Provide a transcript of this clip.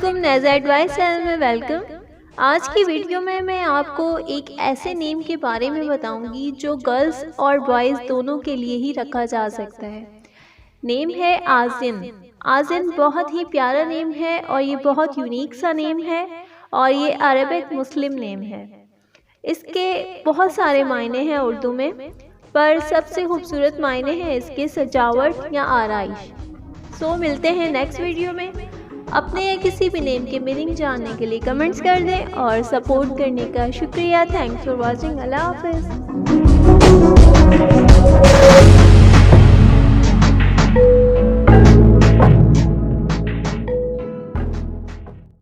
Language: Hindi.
अस्सलामुअलैकुम, नेज़ा एडवाइस चैनल में वेलकम। आज की वीडियो में मैं आपको एक ऐसे नेम के बारे में बताऊंगी जो गर्ल्स और बॉयज़ दोनों के लिए ही रखा जा सकता है। नेम है आज़िन। आज़िन बहुत ही प्यारा नेम है और ये बहुत यूनिक सा नेम है और ये अरबिक मुस्लिम नेम है। इसके बहुत सारे मायने हैं उर्दू में, पर सबसे खूबसूरत मायने हैं इसके सजावट या आराइश। सो मिलते हैं नेक्स्ट वीडियो में। अपने या किसी भी नेम के मीनिंग जानने के लिए कमेंट्स कर दें और सपोर्ट करने का शुक्रिया। Thanks for watching. अल्लाह हाफ़िज़।